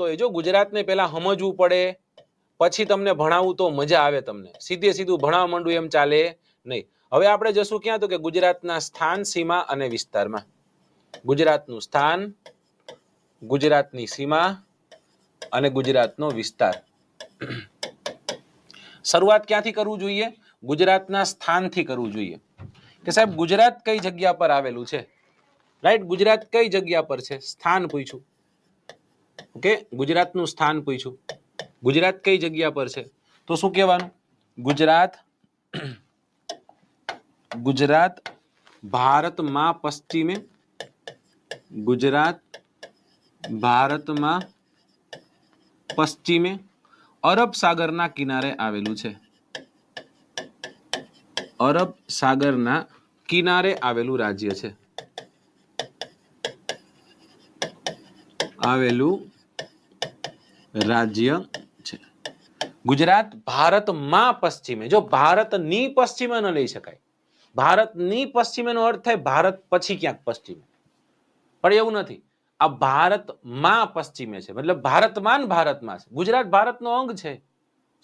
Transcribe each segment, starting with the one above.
તો એ જો ગુજરાતને પહેલા સમજવું પડે, પછી તમને ભણાવવું તો મજા આવે તમને. સીધે સીધું ભણાવવા માંડું એમ ચાલે નહીં. હવે આપણે જશું ક્યાં? તો કે ગુજરાતના સ્થાન, સીમા અને વિસ્તારમાં. ગુજરાતનું સ્થાન, ગુજરાતની સીમા અને ગુજરાતનો વિસ્તાર. શરૂઆત ક્યાંથી કરવું જોઈએ? ગુજરાતના સ્થાનથી કરવું જોઈએ કે સાહેબ ગુજરાત કઈ જગ્યા પર આવેલું છે. રાઈટ, ગુજરાત કઈ જગ્યા પર છે? સ્થાન પૂછ્યું. ઓકે, ગુજરાતનું સ્થાન પૂછ્યું. ગુજરાત કઈ જગ્યા પર છે? તો શું કહેવાનું? ગુજરાત ગુજરાત ભારતમાં પશ્ચિમે, ગુજરાત ભારતમાં પશ્ચિમે અરબ સાગરના કિનારે આવેલું છે. અરબ સાગરના કિનારે આવેલું રાજ્ય છે. આવેલું રાજ્ય છે ગુજરાત. ભારતમાં પશ્ચિમે, જો ભારતની પશ્ચિમે ન લઈ શકાય. ભારતની પશ્ચિમે નો અર્થ થાય ભારત પછી ક્યાંક પશ્ચિમે, પણ એવું નથી. આ ભારતમાં પશ્ચિમે છે, મતલબ ભારતમાં ભારતમાં છે. ગુજરાત ભારતનો અંગ છે,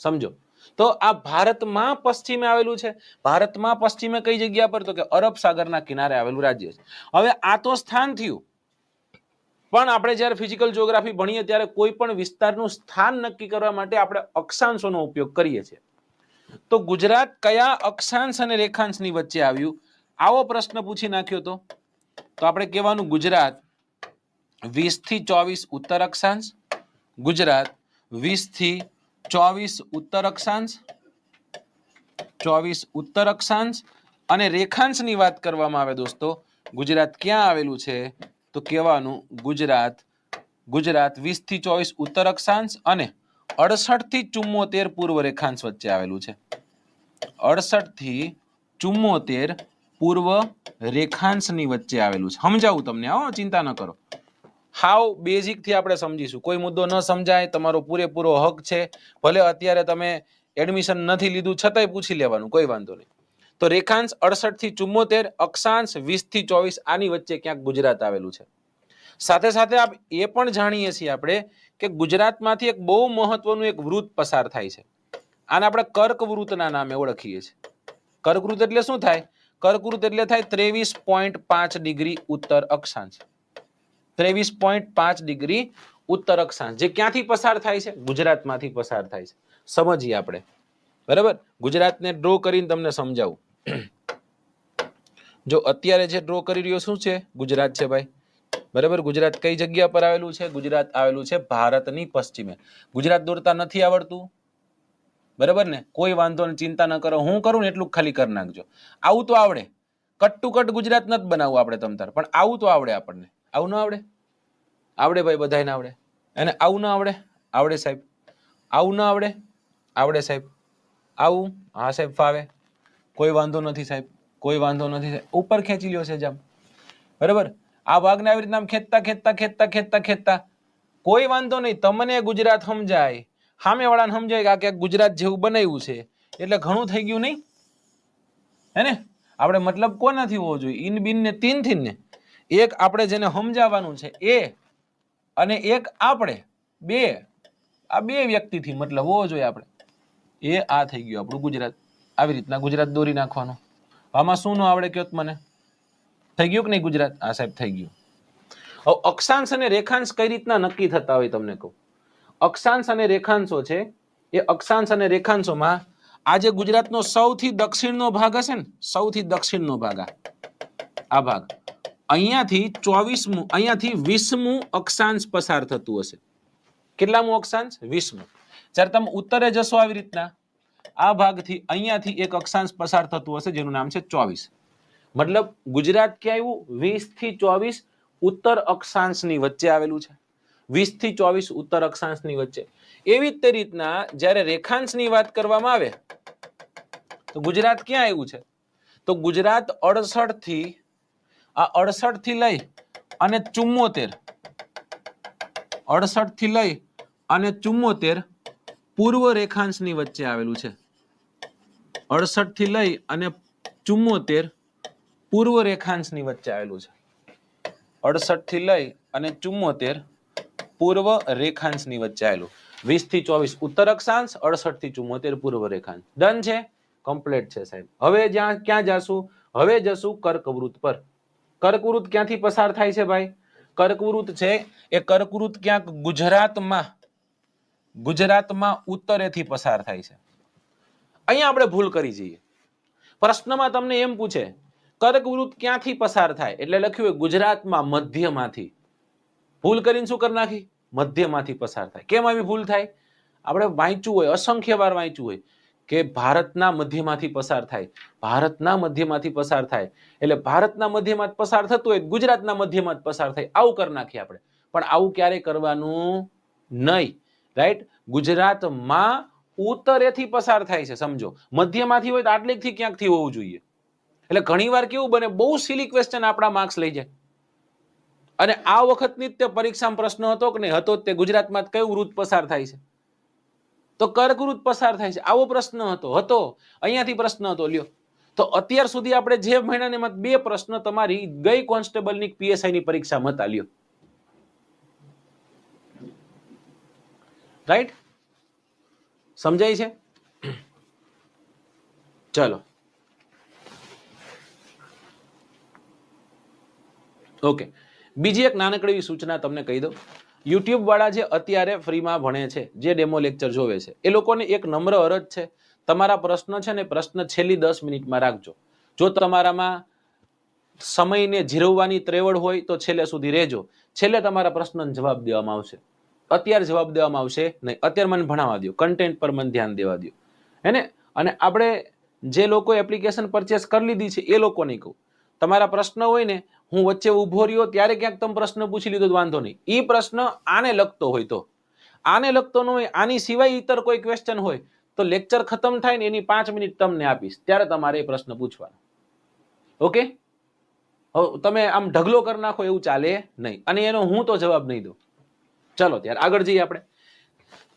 સમજો. તો આ ભારતમાં પશ્ચિમે આવેલું છે. ભારતમાં પશ્ચિમે કઈ જગ્યા પર? તો કે અરબ સાગરના કિનારે આવેલું રાજ્ય છે. હવે આ તો સ્થાન થયું, પણ આપણે જ્યારે ફિઝિકલ જીઓગ્રાફી ભણીએ ત્યારે કોઈ પણ વિસ્તારનું સ્થાન નક્કી કરવા માટે આપણે અક્ષાંશોનો ઉપયોગ કરીએ છીએ. તો ગુજરાત કયા અક્ષાંશ અને રેખાંશની વચ્ચે આવ્યું? આવો પ્રશ્ન પૂછી નાખ્યો તો આપણે કહેવાનું ગુજરાત 20 થી 24 ઉત્તર અક્ષાંશ, ગુજરાત 20 થી 24 ઉત્તર અક્ષાંશ, 24 ઉત્તર અક્ષાંશ. અને રેખાંશની વાત કરવામાં આવે દોસ્તો, ગુજરાત ક્યાં આવેલું છે? તો કહેવાનું ગુજરાત 20 થી 24 ઉત્તર અક્ષાંશ અને 68 થી 74 પૂર્વ રેખાંશ વચ્ચે આવેલું છે. 68 થી 74 પૂર્વ રેખાંશની વચ્ચે આવેલું છે. સમજાવું તમને, આવો ચિંતા ન કરો. હાવ બેઝિક થી આપણે સમજીશું. કોઈ મુદ્દો ન સમજાય તમારો પૂરેપૂરો હક છે. ભલે અત્યારે તમે એડમિશન નથી લીધું છતાંય પૂછી લેવાનું, કોઈ વાંધો નહીં. તો રેખાંશ 68 થી 74, અક્ષાંશ 20 થી 24, આની વચ્ચે ક્યાંક ગુજરાત આવેલું છે. સાથે સાથે આપ એ પણ જાણીએ છીએ આપણે કે ગુજરાતમાંથી એક બહુ મહત્વનું એક વૃત્ત પસાર થાય છે. આને આપણે કર્કવૃત્તના નામે ઓળખીએ છીએ. કર્કવૃત્ત એટલે શું થાય? કર્કવૃત્ત એટલે થાય 23.5 ડિગ્રી ઉત્તર અક્ષાંશ. 23.5 ડિગ્રી ઉત્તર અક્ષાંશ, જે ક્યાંથી પસાર થાય છે? ગુજરાતમાંથી પસાર થાય છે. સમજીએ આપણે, બરાબર. ગુજરાતને ડ્રો કરીને તમને સમજાવું. જો અત્યારે જે ડ્રો કરી રહ્યો શું છે? ગુજરાત છે ભાઈ, બરાબર. ગુજરાત કઈ જગ્યા પર આવેલું છે? ગુજરાત આવેલું છે ભારતની પશ્ચિમે. ગુજરાત દોરતા નથી આવડતું, બરાબર ને? કોઈ વાંધો નહીં, ચિંતા ન કરો. હું કરું ને એટલું ખાલી કરી નાખજો. આવું તો આવડે. કટ ટુ કટ ગુજરાત નથી બનાવવું આપણે તમતાર, પણ આવું તો આવડે આપણને. આવું ન આવડે? આવડે ભાઈ, બધાને આવડે. અને આવું ન આવડે? આવડે સાહેબ. આવું ન આવડે? આવડે સાહેબ. આવું? હા સાહેબ, ફાવે. કોઈ વાંધો નથી સાહેબ, કોઈ વાંધો નથી સાહેબ. ઉપર ખેંચી લ્યો છે જામ, બરાબર. આ ભાગને આવી રીતના ખેંચતા ખેંચતા ખેંચતા ખેંચતા ખેંચતા કોઈ વાંધો નહીં. તમને ગુજરાત સમજાય, સામેવાળાને સમજાય કે આ ક્યાંક ગુજરાત જેવું બનાવ્યું છે, એટલે ઘણું થઈ ગયું નહીં? હે ને? આપણે મતલબ કોનાથી હોવો જોઈએ? ઇન બિન ને તીન થી ને. એક આપણે જેને સમજાવવાનું છે એ, અને એક આપણે બે, આ બે વ્યક્તિથી મતલબ હોવો જોઈએ આપણે. એ આ થઈ ગયું આપણું ગુજરાત. આવી રીતના ગુજરાત દોરી નાખવાનું. આમાં શું ન આવડે કયો મને? થઈ ગયું કે નહીં ગુજરાત? આ સાહેબ થઈ ગયું. હવે અક્ષાંશ અને રેખાંશ કઈ રીતના નક્કી થતા હોય તમને કહું. અક્ષાંશ અને રેખાંશો છે, એ અક્ષાંશ અને રેખાંશોમાં આ જે ગુજરાતનો સૌથી દક્ષિણનો ભાગ હશે ને, સૌથી દક્ષિણનો ભાગ, આ ભાગ, અહીંયાથી 24મું, અહીંયાથી 20મું અક્ષાંશ પસાર થતું હશે. કેટલામું અક્ષાંશ? 20મું. જ્યારે તમે ઉત્તરે જશો આવી રીતના, આ ભાગથી અહીંયાથી એક અક્ષાંશ પસાર થતું હશે જેનું નામ છે 24. મતલબ ગુજરાત ક્યાં આવ્યું? 20 થી 24 ઉત્તર અક્ષાંશની વચ્ચે આવેલું છે. 20 થી 24 ઉત્તર અક્ષાંશની વચ્ચે. એવી જ રીતના જ્યારે રેખાંશની વાત કરવામાં આવે તો ગુજરાત ક્યાં આવ્યું છે? તો ગુજરાત 68 થી, આ 68 થી લઈ અને 74, 68 થી લઈ અને 74 પૂર્વ રેખાંશની વચ્ચે આવેલું છે. 68 થી લઈ અને 74 પૂર્વ રેખાંશની વચ્ચે આવેલું છે. 68 થી લઈ અને 74 પૂર્વ રેખાંશની વચ્ચે આવેલું. 20 થી 24 ઉત્તર અક્ષાંશ, 68 થી 74 પૂર્વ રેખાંશ. ડન છે, કમ્પ્લીટ છે સાહેબ. હવે ક્યાં જાશું? હવે જશું કર્કવૃત પર. કર્કવૃત ક્યાંથી પસાર થાય છે ભાઈ? કર્કવૃત છે એ કર્કવૃત ક્યાંક ગુજરાતમાં ઉત્તરેથી પસાર થાય છે. અહીંયા આપણે ભૂલ કરી જઈએ. પ્રશ્નમાં તમને એમ પૂછે કર્કવૃત ક્યાંથી પસાર થાય, એટલે લખ્યું હોય ગુજરાતમાં મધ્યમાંથી. ભૂલ કરીને શું કરી નાખી? મધ્યમાંથી પસાર થાય. કેમ આવી ભૂલ થાય? આપણે વાંચ્યું હોય, અસંખ્ય વાર વાંચ્યું હોય કે ભારતના મધ્યમાંથી પસાર થાય, ભારતના મધ્યમાંથી પસાર થાય, એટલે ભારતના મધ્યમાં પસાર થતું હોય ગુજરાતના મધ્યમાં પસાર થાય, આવું કરી નાખીએ આપણે. પણ આવું ક્યારે કરવાનું નહીં, રાઈટ? ગુજરાતમાં ઉત્તરેથી પસાર થાય છે, સમજો. મધ્યમાંથી હોય તો આટલેથી ક્યાંકથી હોવું જોઈએ. એટલે ઘણીવાર કેવું બને, બહુ સિલી ક્વેશ્ચન આપણા માર્ક્સ લઈ જાય. અને આ વખતની તે પરીક્ષામાં પ્રશ્ન હતો કે નહીં હતો? તે ગુજરાતમાં કયું વૃત્ત પસાર થાય છે? તો કર્કવૃત પસાર થાય છે. આવો પ્રશ્ન હતો. અહીંયાથી પ્રશ્ન હતો, લ્યો. તો અત્યાર સુધી આપણે જે મહિનાને 2 પ્રશ્ન તમારી ગઈ કોન્સ્ટેબલની પીએસઆઈ ની પરીક્ષામાં હતા, લ્યો. રાઈટ? સમજાય છે? ચલો ઓકે. બીજી એક નાનકડી સૂચના તમને કહી દઉં. યુટ્યુબ વાળા જે અત્યારે ફ્રીમાં ભણે છે, જે ડેમો લેક્ચર જોવે છે, એ લોકોને એક નમ્ર અરજ છે, તમારા પ્રશ્ન છે ને પ્રશ્ન છેલ્લી 10 મિનિટમાં રાખજો. જો તમારામાં સમયને જીરવવાની ત્રેવડ હોય તો છેલ્લે સુધી રહેજો. છેલ્લે તમારા પ્રશ્નનો જવાબ દેવામાં આવશે. અત્યારે જવાબ દેવામાં આવશે નહીં. અત્યારે મને ભણાવવા દો, કન્ટેન્ટ પર મને ધ્યાન દેવા દો, હેને? અને આપણે જે લોકો એપ્લિકેશન પરચેસ કરી લીધી છે એ લોકો નહીં કહું. તમારા પ્રશ્ન હોય ને, હું વચ્ચે ઉભો રહ્યો ત્યારે ક્યાંક તમે પ્રશ્ન પૂછી લીધો વાંધો નહીં. એ પ્રશ્ન આને લગતો હોય તો, આને લગતો ન હોય, આની સિવાય ઇતર કોઈ ક્વેશ્ચન હોય તો લેક્ચર ખતમ થાય ને એની 5 મિનિટ તમને આપીશ, ત્યારે તમારે એ પ્રશ્ન પૂછવાનો. ઓકે? હવે તમે આમ ઢગલો કરી નાખો એવું ચાલે નહીં, અને એનો હું તો જવાબ નહીં દઉં. ચલો ત્યારે આગળ જઈએ આપણે.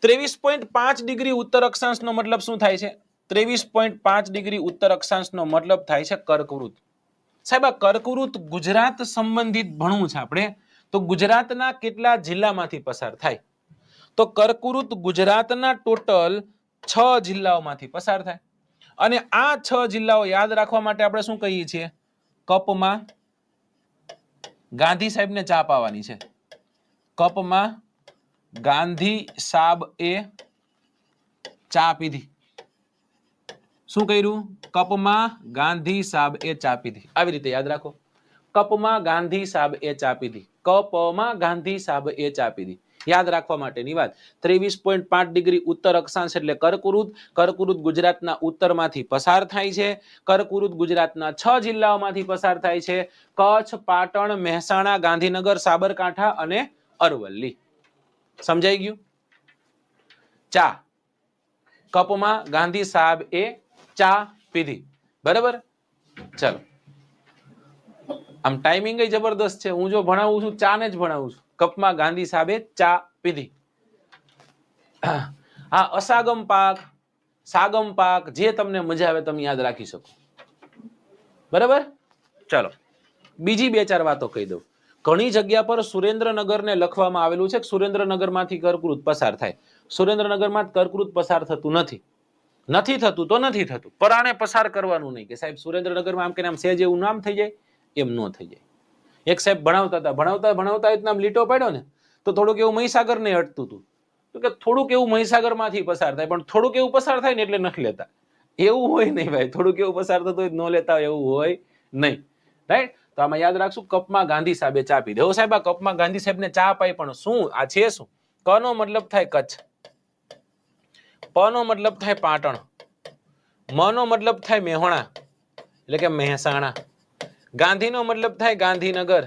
23.5 ડિગ્રી ઉત્તર અક્ષાંશનો મતલબ શું થાય છે? 23.5 ડિગ્રી ઉત્તર અક્ષાંશનો મતલબ થાય છે કર્કવૃત. સાહેબ આ કર્કવૃત ગુજરાત સંબંધિત ભણવું છે આપણે, તો ગુજરાતના કેટલા જિલ્લામાંથી પસાર થાય? તો કર્કવૃત ગુજરાતના ટોટલ 6 જિલ્લાઓમાંથી પસાર થાય. અને આ 6 જિલ્લાઓ યાદ રાખવા માટે આપણે શું કહીએ છીએ? કપમાં ગાંધી સાહેબને ચા પાવાની છે. કપમાં ગાંધી સાબ એ ચા પીધી. શું કર્યું? કપમાં ગાંધી સાબ એ ચા પીધી. આવી રીતે યાદ રાખો. કપમાં ગાંધી સાબ એ ચા પીધી. કપમાં ગાંધી સાબ એ ચા પીધી. યાદ રાખવા માટેની વાત. 23.5 ડિગ્રી ઉત્તર અક્ષાંશ એટલે કર્કવૃત. કર્કવૃત ગુજરાતના ઉત્તરમાંથી પસાર થાય છે. કર્કવૃત ગુજરાતના 6 જિલ્લાઓમાંથી પસાર થાય છે: કચ્છ, પાટણ, મહેસાણા, ગાંધીનગર, સાબરકાંઠા અને અરવલ્લી. સમજાઈ ગયું? ચા, કપમાં ગાંધી સાહેબ એ ચા પીધી. બરાબર? ચલો, આમ ટાઈમિંગ જબરદસ્ત છે. હું જો ભણાવું છું ચા ને જ ભણાવું છું. કપમાં ગાંધી સાહેબે ચા પીધી. હા, અસાગમ પાક, સાગમ પાક, જે તમને મજા આવે તમે યાદ રાખી શકો. બરાબર? ચલો બીજી 2-4 વાતો કહી દઉં. ઘણી જગ્યા પર સુરેન્દ્રનગરને લખવામાં આવેલું છે કે સુરેન્દ્રનગરમાંથી કર્કવૃત પસાર થાય. સુરેન્દ્રનગરમાં કર્કવૃત પસાર થતું નથી. નથી થતું તો નથી થતું, પર આને પસાર કરવાનું નહીં કે સાહેબ સુરેન્દ્રનગરમાં આમ કે આમ સેજ એવું નામ થઈ જાય, એમ ન થઈ જાય. એક સાહેબ ભણાવતા હતા, ભણાવતા નામ લીટો પાડ્યો ને તો થોડુંક એવું મહીસાગર ને અટતું હતું. તો કે થોડુંક એવું મહીસાગરમાંથી પસાર થાય, પણ થોડુંક એવું પસાર થાય ને એટલે નથી લેતા. એવું હોય નહીં ભાઈ, થોડુંક એવું પસાર થતું હોય ન લેતા હોય એવું હોય નહીં. રાઈટ? તો આમાં યાદ રાખશું, કપમાં ગાંધી સાહેબે ચા પીધી. હવે સાહેબ આ કપમાં ગાંધી સાહેબને ચા પાઈ, પણ શું આ છે? શું? ક નો મતલબ થાય કચ્છ, પ નો મતલબ થાય પાટણ, મ નો મતલબ થાય મેહોણા એટલે કે મહેસાણા, ગાંધી નો મતલબ થાય ગાંધીનગર,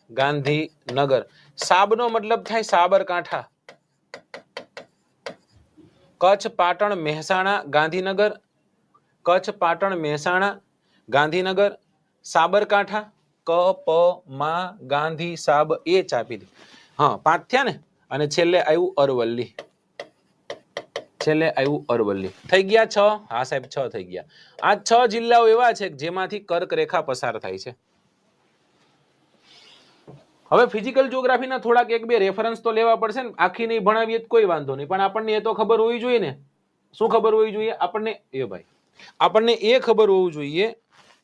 ગાંધીનગર, સાબ નો મતલબ થાય સાબરકાંઠા, કચ્છ, પાટણ, મહેસાણા, ગાંધીનગર, કચ્છ, પાટણ, મહેસાણા, ગાંધીનગર, સાબરકાંઠા, ક પ મા ગાંધી સાબ એ ચા પીધી. હા, 5 થયા ને. અને છેલ્લે આવ્યું અરવલ્લી. છેલ્લે આવ્યું અરવલ્લી. થઈ ગયા 6? હા સાહેબ 6 થઈ ગયા. આ 6 જિલ્લાઓ એવા છે જેમાંથી કર્ક રેખા પસાર થાય છે. હવે ફિઝિકલ જ્યોગ્રાફીના થોડાક એક બે રેફરન્સ તો લેવા પડશે ને, આખી નહીં ભણાવીએ તો કોઈ વાંધો નહીં, પણ આપણને એ તો ખબર હોવી જોઈએ ને. શું ખબર હોવી જોઈએ આપણને? આપણને એ ખબર હોવું જોઈએ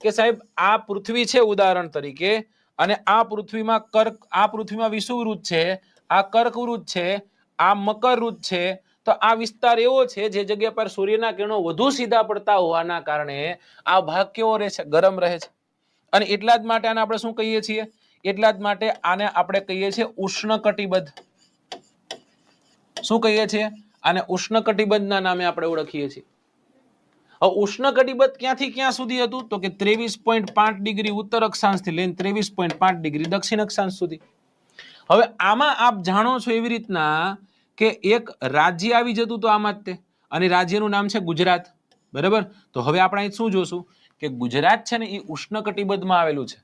કે સાહેબ આ પૃથ્વી છે ઉદાહરણ તરીકે, અને આ પૃથ્વીમાં વિષુવવૃત્ત છે, આ કર્કવૃત્ત છે, આ મકરવૃત્ત છે. તો આ વિસ્તાર એવો છે જે જગ્યા પર સૂર્યના કિરણો વધુ સીધા પડતા હોવાના કારણે આ ભાગ કેવો રહે છે? ગરમ રહે છે. અને એટલા જ માટે આને આપણે શું કહીએ છીએ? એટલા જ માટે આને આપણે કહીએ છીએ ઉષ્ણકટિબંધ. શું કહીએ છીએ? આને ઉષ્ણકટિબંધના નામે આપણે ઓળખીએ છીએ. હવે ઉષ્ણકટિબંધ ક્યાંથી ક્યાં સુધી હતું? તો કે 23.5 ડિગ્રી ઉત્તર અક્ષાંશથી લઈને 23.5 ડિગ્રી દક્ષિણ અક્ષાંશ સુધી. હવે આમાં આપ જાણો છો એવી રીતના કે એક રાજ્ય આવી જતું તો આમાં જ તે, અને રાજ્યનું નામ છે ગુજરાત. બરાબર? તો હવે આપણે અહીં શું જોશું કે ગુજરાત છે ને એ ઉષ્ણકટિબંધમાં આવેલું છે.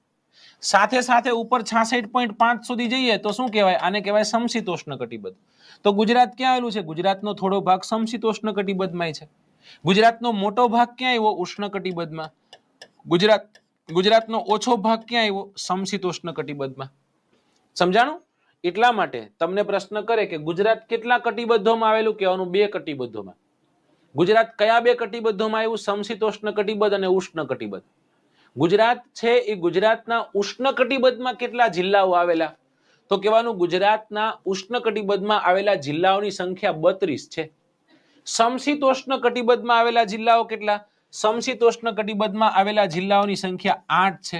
સાથે સાથે ઉપર 66.5 સુધી જઈએ તો શું કહેવાય? આને કહેવાય સમશીતોષ્ણ કટિબંધ. તો ગુજરાત ક્યાં આવેલું છે? ગુજરાતનો થોડો ભાગ સમશીતોષ્ણ કટિબંધમાં છે. ગુજરાતનો મોટો ભાગ ક્યાં આવ્યો? ઉષ્ણકટિબંધમાં. ગુજરાતનો ઓછો ભાગ ક્યાં આવ્યો? સમશીતોષ્ણ કટિબંધમાં. સમજાણું? એટલા માટે તમને પ્રશ્ન કરે કે ગુજરાત કેટલા કટિબંધોમાં આવેલું? કહેવાનું 2 કટિબંધોમાં. ગુજરાત કયા 2 કટિબંધોમાં આવ્યું? સમશીતોષ્ણ કટિબંધ અને ઉષ્ણ કટિબંધ. ગુજરાત છે એ ગુજરાતના ઉષ્ણકટિબંધમાં કેટલા જિલ્લાઓ આવેલા? તો કહેવાનું ગુજરાતના ઉષ્ણકટિબંધમાં આવેલા જિલ્લાઓની સંખ્યા 32 છે. સમશીતોષ્ણ કટિબંધમાં આવેલા જિલ્લાઓ કેટલા? સમશીતોષ્ણ કટિબંધમાં આવેલા જિલ્લાઓની સંખ્યા 8 છે.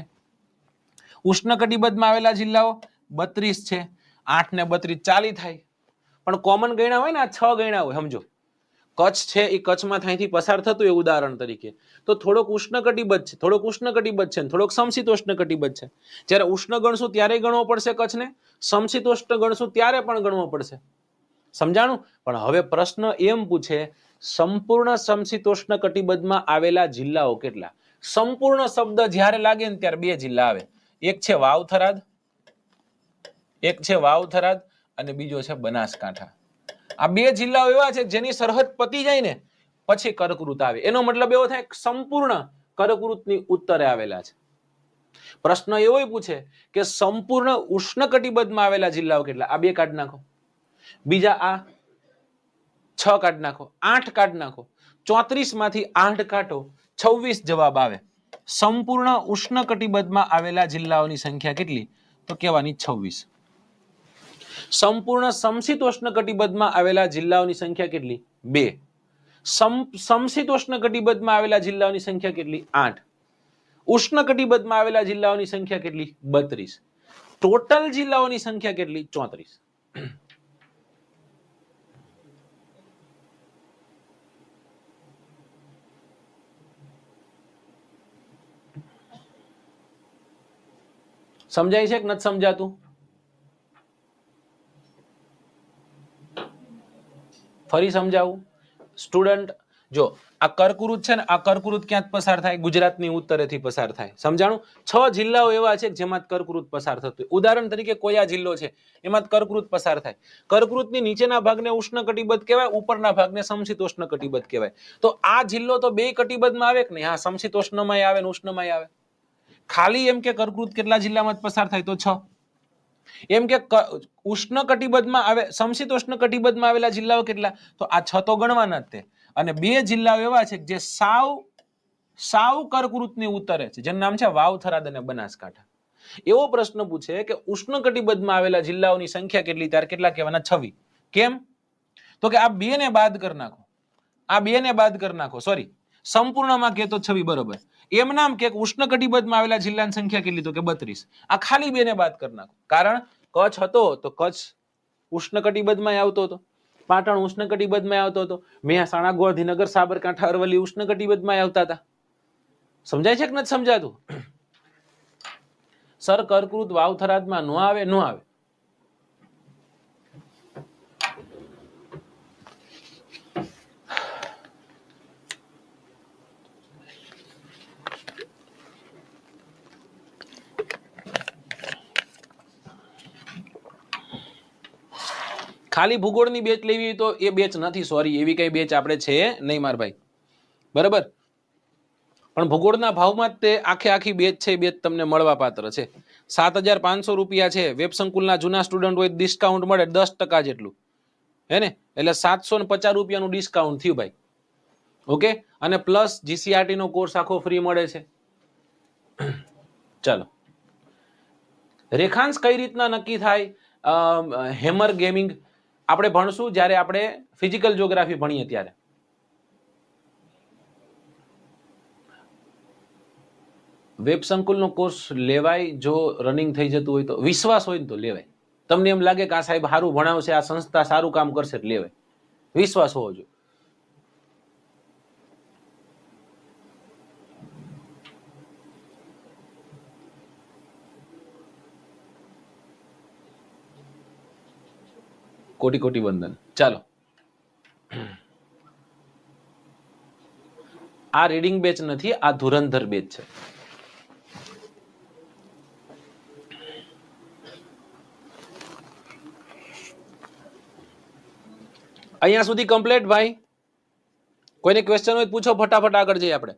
ઉષ્ણકટિબંધમાં આવેલા જિલ્લાઓ 32 છે. 8 ને 32 40 થાય, પણ કોમન ગણ્યા હોય ને આ 6 ગણ્યા હોય. સમજો કચ્છ છે એ કચ્છમાં અહીંથી પસાર થતું એ ઉદાહરણ તરીકે, તો થોડોક ઉષ્ણકટિબંધ છે, થોડોક ઉષ્ણકટિબંધ છે, થોડોક સમશીતોષ્ણ કટિબંધ છે. જ્યારે ઉષ્ણ ગણશું ત્યારે ગણવો પડશે કચ્છને, સમશીતોષ્ણ ગણશું ત્યારે પણ ગણવો પડશે. સમજાણું? પણ હવે પ્રશ્ન એમ પૂછે સંપૂર્ણ સમશીતોષ્ણ કટિબંધમાં આવેલા જિલ્લાઓ કેટલા? સંપૂર્ણ શબ્દ જ્યારે લાગે ને ત્યારે 2 જિલ્લા આવે. એક છે વાવથરાદ અને બીજો છે બનાસકાંઠા. આ 2 જિલ્લાઓ એવા છે જેની સરહદ પતી જાય ને પછી કર્કવૃત્ત આવે. એનો મતલબ એવો થાય સંપૂર્ણ કર્કવૃત્તની ઉત્તરે આવેલા છે. પ્રશ્ન એવો પૂછે કે સંપૂર્ણ ઉષ્ણકટિબંધમાં આવેલા જિલ્લાઓ કેટલા? આ 2 કાઢી નાખો, બીજા આ 6 કાઢી નાખો, 8 કાઢી નાખો, 34 માંથી 8 કાઢો, 26 જવાબ આવે. સંપૂર્ણ ઉષ્ણકટિબંધમાં આવેલા જિલ્લાઓની સંખ્યા કેટલી? તો કહેવાની 26. સંપૂર્ણ સમશીતોષ્ણ કટિબંધમાં આવેલા જિલ્લાઓની સંખ્યા કેટલી? 2. સમશીતોષ્ણ કટિબંધમાં આવેલા જિલ્લાઓની સંખ્યા કેટલી? 8. ઉષ્ણકટિબંધમાં આવેલા જિલ્લાઓની સંખ્યા કેટલી? 32. ટોટલ જિલ્લાઓની સંખ્યા કેટલી? 34. સમજાય છે કે નથી સમજાતું? ફરી સમજાવું સ્ટુડન્ટ? જો આ કર્કવૃત્ત છે ને, આ કર્કવૃત્ત ક્યાં પસાર થાય? ગુજરાતની ઉત્તરેથી પસાર થાય. સમજાણું? 6 જિલ્લાઓ એવા છે જેમાં કર્કવૃત્ત પસાર થતું. ઉદાહરણ તરીકે કોયા જિલ્લો છે એમાં કર્કવૃત્ત પસાર થાય. કર્કવૃત્તની નીચેના ભાગને ઉષ્ણકટિબંધ કહેવાય, ઉપરના ભાગને સમશીતોષ્ણ કટિબંધ કહેવાય. તો આ જિલ્લો તો 2 કટિબંધમાં આવે કે નહીં? હા, સમશીતોષ્ણમાં આવે ને ઉષ્ણમાં આવે. ખાલી એમ કે કર્કવૃત્ત કેટલા જિલ્લામાં પસાર થાય? તો 6. એમ કે ઉષ્ણકટિબંધમાં આવે, સમશીતોષ્ણ કટિબંધમાં આવેલા જિલ્લાઓ કેટલા? તો આ 6 તો ગણવાના જ તે. અને 2 જિલ્લાઓ એવા છે જે સાવ કર્કવૃત્તની ઉત્તરે છે, જેનું નામ છે વાવથરાદ અને બનાસકાંઠા. એવો પ્રશ્ન પૂછે કે ઉષ્ણકટિબંધમાં આવેલા જિલ્લાઓની સંખ્યા કેટલી? ત્યારે કેટલા કહેવાના? 26. કેમ? તો કે આ 2 ને બાદ કરી નાખો, આ 2 ને બાદ કરી નાખો. સોરી, સંપૂર્ણમાં કે તો 26 બરોબર. એમ નામ કે ઉષ્ણકટિબંધમાં આવેલા જિલ્લાની સંખ્યા કેટલી? તો કે 32. આ ખાલી 2 ને બાદ કરી નાખો. કારણ કચ્છ હતો તો કચ્છ ઉષ્ણકટિબંધમાં આવતો હતો, પાટણ ઉષ્ણકટિબંધમાં આવતો હતો, મહેસાણા, ગાંધીનગર, સાબરકાંઠા, અરવલ્લી ઉષ્ણકટિબંધમાં આવતા હતા. સમજાય છે કે નથી સમજાતું? સર કર્કવૃત્ત વાવથરાદમાં નો આવે? નો આવે. ખાલી ભૂગોળની બેચ લેવી તો એ બેચ નથી, સોરી, એવી કઈ બેચ આપણે છે નહીં માર ભાઈ. બરાબર? પણ ભૂગોળના ભાવમાં જ તે આખે આખી બેચ છે, બેચ તમને મળવા પાત્ર છે. 7,500 રૂપિયા છે. વેબ સંકુલના જૂના સ્ટુડન્ટ હોય ડિસ્કાઉન્ટ મળે 10% જેટલું, હે ને? એટલે 750 રૂપિયાનું ડિસ્કાઉન્ટ થયું ભાઈ. ઓકે, અને પ્લસ જીસીઆરટી નો કોર્સ આખો ફ્રી મળે છે. ચાલો, રેખાંશ કઈ રીતના નક્કી થાય? હેમર ગેમિંગ આપણે ભણશું જ્યારે આપણે ફિઝિકલ જ્યોગ્રાફી ભણીએ ત્યારે. વેબ સંકુલનો કોર્સ લેવાય જો રનિંગ થઈ જતું હોય તો, વિશ્વાસ હોય ને તો લેવાય. તમને એમ લાગે કે આ સાહેબ સારું ભણાવશે, આ સંસ્થા સારું કામ કરશે એટલે લેવાય. વિશ્વાસ હોવો જોઈએ. કોટી કોટી વંદન. ચાલો, આ રીડિંગ બેચ નથી, આ ધુરંધર બેચ છે. અહીંયા સુધી કમ્પ્લીટ ભાઈ. કોઈને ક્વેશ્ચન હોય પૂછો, ફટાફટ આગળ જઈએ આપણે.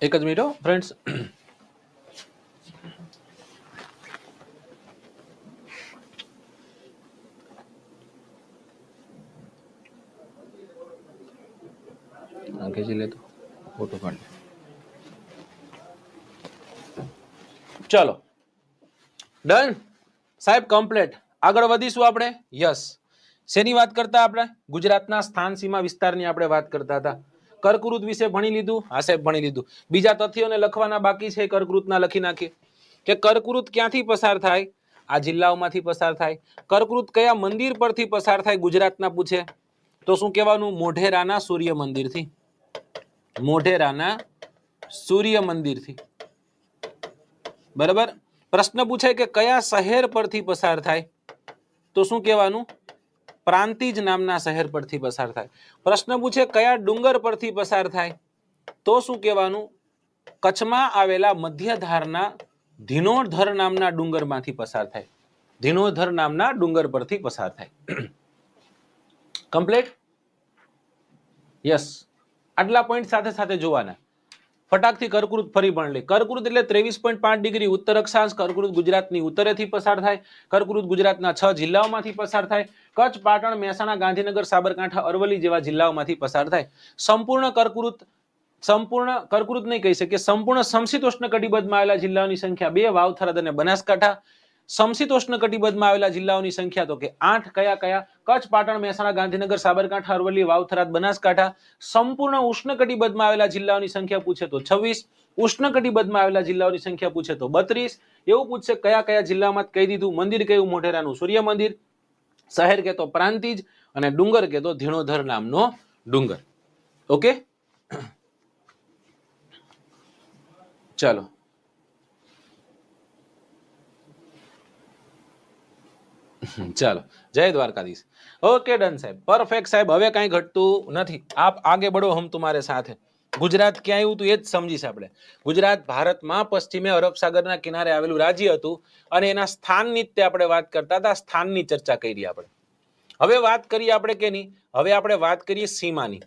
એક જ મિનિટ હો ફ્રેન્ડ્સ. ખેંચી લેતો ફોટો કાઢ. ચલો ડન સાહેબ, કમ્પ્લીટ. આગળ વધીશું આપણે. યસ, શેની વાત કરતા આપણે? ગુજરાતના સ્થાન સીમા વિસ્તારની આપણે વાત કરતા હતા. કર્કવૃત વિશે ભણી લીધું? હા સાહેબ ભણી લીધું. બીજા તથ્યોને લખવાના બાકી છે, કર્કવૃતના લખી નાખીએ. કે કર્કવૃત ક્યાંથી પસાર થાય? આ જિલ્લાઓમાંથી પસાર થાય. કર્કવૃત કયા મંદિર પરથી પસાર થાય ગુજરાતના પૂછે તો શું કહેવાનું? મોઢેરાના સૂર્ય મંદિરથી. મોઢેરાના સૂર્ય મંદિરથી. બરાબર. પ્રશ્ન પૂછાય કે કયા શહેર પરથી પસાર થાય તો શું કહેવાનું? પ્રાંતિજ નામના શહેર પરથી પસાર થાય. પ્રશ્ન પૂછે કયા ડુંગર પરથી પસાર થાય તો શું કહેવાનું? કચ્છમાં આવેલા મધ્યધારના ધીનોધર નામના ડુંગરમાંથી પસાર થાય. ધીનોધર નામના ડુંગર પરથી પસાર થાય. કમ્પ્લીટ? યસ. આટલા પોઈન્ટ સાથે સાથે જોવાના. ફટાકથી કર્કવૃત ફરી ભણ લે. કર્કવૃત એટલે 23.5 ડિગ્રી ઉત્તર અક્ષાંશ. કર્કવૃત ગુજરાતની ઉત્તરેથી પસાર થાય. કર્કવૃત ગુજરાતના 6 જિલ્લાઓમાંથી પસાર થાય. કચ્છ, પાટણ, મહેસાણા, ગાંધીનગર, સાબરકાંઠા, અરવલ્લી જેવા જિલ્લાઓમાંથી પસાર થાય. સંપૂર્ણ કર્કવૃત નહીં કહી શકીએ. સંપૂર્ણ સમશીતોષ્ણ કટિબદ્ધમાં આવેલા જિલ્લાઓની સંખ્યા 2, વાવ, થરાદ અને બનાસકાંઠા. સમશીતોષ્ણ કટિબદ્ધમાં આવેલા જિલ્લાઓની સંખ્યા તો કે 8. કયા કયા? કચ્છ, પાટણ, મહેસાણા, ગાંધીનગર, સાબરકાંઠા, અરવલ્લી, વાવ, થરાદ, બનાસકાંઠા. સંપૂર્ણ ઉષ્ણ કટિબદ્ધમાં આવેલા જિલ્લાઓની સંખ્યા પૂછે તો 26. ઉષ્ણ કટિબદ્ધમાં આવેલા જિલ્લાઓની સંખ્યા પૂછે તો 32. એવું પૂછશે કયા કયા જિલ્લામાં કહી દીધું. મંદિર કયું? મોઢેરાનું સૂર્ય મંદિર. શહેર કે તો પ્રાંતિજ, અને ડુંગર કે તો ધીણોધર નામનો ડુંગર. ઓકે, ચાલો. ચાલો, જય દ્વારકાધીશ. ઓકે ડન સાહેબ, પરફેક્ટ સાહેબ. હવે કઈ ઘટતું નથી. આપ આગે બઢો, હમ તુમ્હારે સાથ હૈ. ગુજરાત ક્યાં આવ્યું હતું એ જ સમજીશ આપણે. ગુજરાત ભારતમાં પશ્ચિમે અરબ સાગરના કિનારે આવેલું રાજ્ય હતું અને એના સ્થાનની જ આપણે વાત કરતા હતા. સ્થાનની ચર્ચા કરી આપણે. હવે વાત કરીએ આપણે કેની? હવે આપણે વાત કરીએ સીમાની.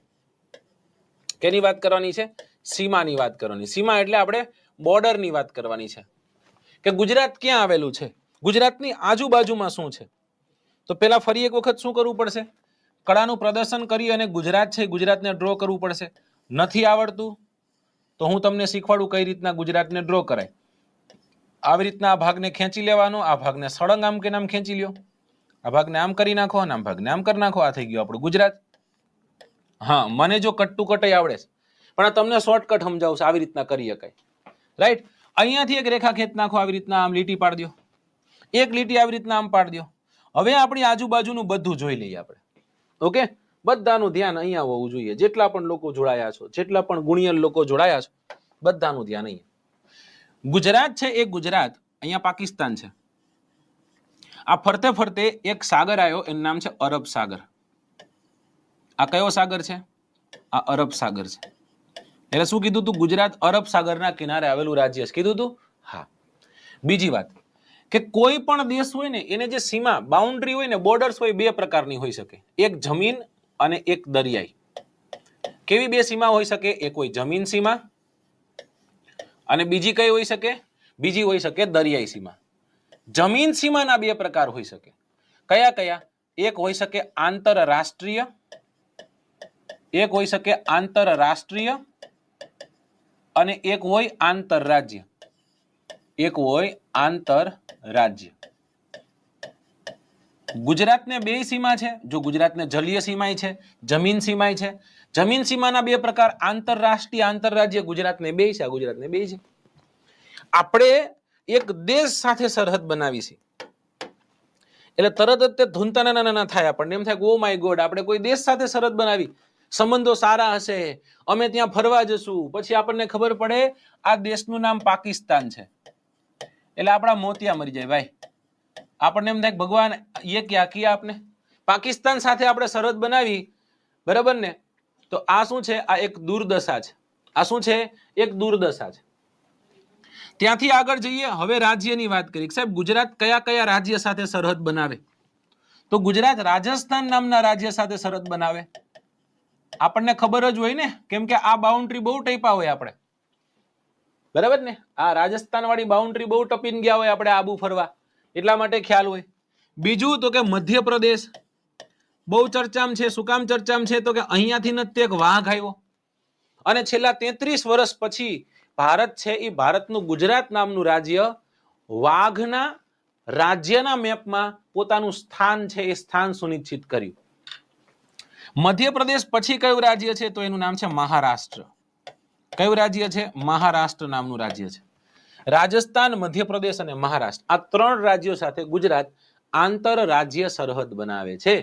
કેની વાત કરવાની છે? સીમાની વાત કરવાની. સીમા એટલે આપણે બોર્ડરની વાત કરવાની છે કે ગુજરાત ક્યાં આવેલું છે, ગુજરાતની આજુબાજુમાં શું છે. તો પેલા ફરી એક વખત શું કરવું પડશે? કળાનું પ્રદર્શન કરી અને ગુજરાત છે ગુજરાતને ડ્રો કરવું પડશે. નથી આવડતું તો હું તમને શીખવાડું કઈ રીતના ગુજરાતને ડ્રો કરાય. આવી રીતના આ ભાગને ખેંચી લેવાનો, આ ભાગને સળંગ આમ કે નામ ખેંચી લ્યો, આ ભાગને આમ કરી નાખો અને આ ભાગને આમ કરી નાખો. આ થઈ ગયું આપણું ગુજરાત. હા, મને જો કટ ટુ કટ આવડે છે, પણ તમને શોર્ટકટ સમજાવશે આવી રીતના કરી શકાય. રાઈટ. અહીંયાથી એક રેખા ખેંચ નાખો, આવી રીતના આમ લીટી પાડી દો, એક લીટી આવી રીતના આમ પાડી દો. હવે આપણી આજુબાજુનું બધું જોઈ લઈએ આપણે. ઓકે, બધાનું ધ્યાન અહીંયા હોવું જોઈએ. જેટલા પણ લોકો જોડાયા છો, જેટલા પણ ગુણિયલ લોકો જોડાયા છો, બધાનું ધ્યાન અહીંયા. ગુજરાત છે એ ગુજરાત, અહીંયા પાકિસ્તાન છે. આ ફરતે ફરતે એક સાગર આવ્યો, એનું નામ છે અરબ સાગર. આ કયો સાગર છે? આ અરબ સાગર છે. એટલે શું કીધું તું? ગુજરાત અરબ સાગરના કિનારે આવેલું રાજ્ય છે. કીધું તું? હા. બીજી વાત કે કોઈ પણ દેશ હોય ને એને જે સીમા બાઉન્ડ્રી હોય ને, બોર્ડર્સ હોય, બે પ્રકારની હોઈ શકે. એક જમીન અને એક દરિયાઈ. કેવી બે સીમા હોઈ શકે? એક હોય જમીન સીમા અને બીજી કઈ હોઈ શકે? બીજી હોઈ શકે દરિયાઈ સીમા. જમીન સીમાના બે પ્રકાર હોઈ શકે. કયા કયા? એક હોઈ શકે આંતરરાષ્ટ્રીય, એક હોઈ શકે આંતરરાષ્ટ્રીય અને એક હોય આંતરરાજ્ય. એક હોય આંતરરાજ્ય. ગુજરાતને બે સીમા છે. જો ગુજરાતને જલીય સીમાય છે, જમીન સીમાય છે. જમીન સીમાના બે પ્રકાર આંતરરાષ્ટ્રીય, આંતરરાજ્ય. ગુજરાતને બે છે, ગુજરાતને બે છે. આપણે એક દેશ સાથે સરહદ બનાવી છે એટલે તરત જ તે ધૂનતા નાના થાય. આપણને એમ થાય કે ઓ માય ગોડ, આપણે કોઈ દેશ સાથે સરહદ બનાવી, સંબંધો સારા હશે, અમે ત્યાં ફરવા જશું. પછી આપણને ખબર પડે આ દેશનું નામ પાકિસ્તાન છે. એટલે આપણા મોતિયા મરી જાય ભાઈ. આપણને એમ થાય કે ભગવાન ये क्या किया आपने? પાકિસ્તાન સાથે આપણે સરહદ બનાવી, બરાબર ને? તો આ શું છે? આ એક દુર્દશા છે. આ શું છે? એક દુર્દશા છે. ત્યાંથી આગળ જઈએ. હવે રાજ્યની વાત કરી. સાહેબ ગુજરાત કયા કયા રાજ્ય સાથે સરહદ બનાવે? તો ગુજરાત રાજસ્થાન નામના રાજ્ય સાથે સરહદ બનાવે. આપણને ખબર જ હોય ને, કેમ કે આ બાઉન્ડ્રી બહુ ટપ્યા હોય આપણે, બરાબર ને? આ રાજસ્થાન વાળી બાઉન્ડ્રી બહુ ટપીને ગયા હોય આપણે આબુ ફરવા, એટલા માટે ખ્યાલ હોય. બીજું તો કે મધ્યપ્રદેશ બહુ ચર્ચામાં છે. શું કામ ચર્ચામાં છે? તો કે અહીંયાથી નથી એક વાઘ આવ્યો અને છેલ્લા 33 વર્ષ પછી ભારત છે એ ભારતનું ગુજરાત નામનું રાજ્ય વાઘના રાજ્યના મેપમાં પોતાનું સ્થાન છે એ સ્થાન સુનિશ્ચિત કર્યું. મધ્યપ્રદેશ પછી કયું રાજ્ય છે? તો એનું નામ છે મહારાષ્ટ્ર. કયું રાજ્ય છે? મહારાષ્ટ્ર નામનું રાજ્ય છે. રાજસ્થાન, મધ્યપ્રદેશ અને મહારાષ્ટ્ર, આ ત્રણ રાજ્યો સાથે ગુજરાત આંતરરાજ્ય સરહદ બનાવે છે.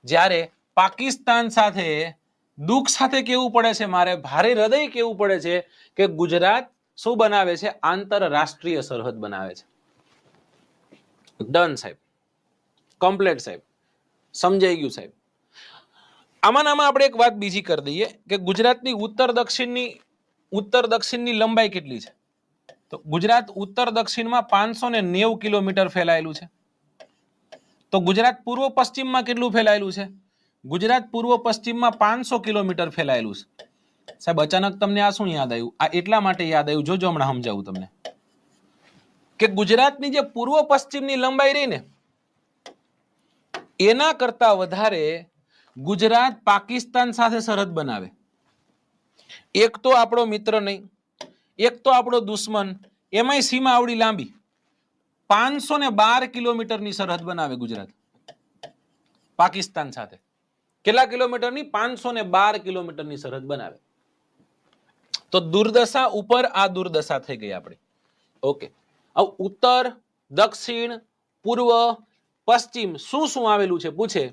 જ્યારે પાકિસ્તાન સાથે દુઃખ સાથે કેવું પડે છે, મારે ભારે હૃદય કેવું પડે છે કે ગુજરાત શું બનાવે છે? આંતરરાષ્ટ્રીય સરહદ બનાવે છે. ડન સાહેબ, કમ્પ્લીટ સાહેબ, સમજાઈ ગયું સાહેબ. આમાં આપણે એક વાત બીજી કરી દઈએ કે ગુજરાતની ઉત્તર દક્ષિણની લંબાઈ કેટલી છે? તો ગુજરાત ઉત્તર દક્ષિણમાં 590 કિલોમીટર ફેલાયેલું છે. તો ગુજરાત પૂર્વ પશ્ચિમમાં કેટલું ફેલાયેલું છે? ગુજરાત પૂર્વ પશ્ચિમમાં 500 કિલોમીટર ફેલાયેલું છે. સાહેબ અચાનક તમને આ શું યાદ આવ્યું? આ એટલા માટે યાદ આવ્યું, જોજો હમણાં સમજાવું તમને, કે ગુજરાતની જે પૂર્વ પશ્ચિમની લંબાઈ રહી ને, એના કરતા વધારે ગુજરાત પાકિસ્તાન સાથે સરહદ બનાવે. એક તો આપણો મિત્ર નહીં, એક તો આપણો દુશ્મન, એમાંય સીમા આવડી લાંબી 512 કિલોમીટરની સરહદ બનાવે ગુજરાત પાકિસ્તાન સાથે. કેટલા કિલોમીટરની? 512 કિલોમીટરની સરહદ બનાવે. તો દુર્દશા ઉપર આ દુર્દશા થઈ ગઈ આપણી. ઓકે, હવે ઉત્તર, દક્ષિણ, પૂર્વ, પશ્ચિમ શું શું આવેલું છે પૂછે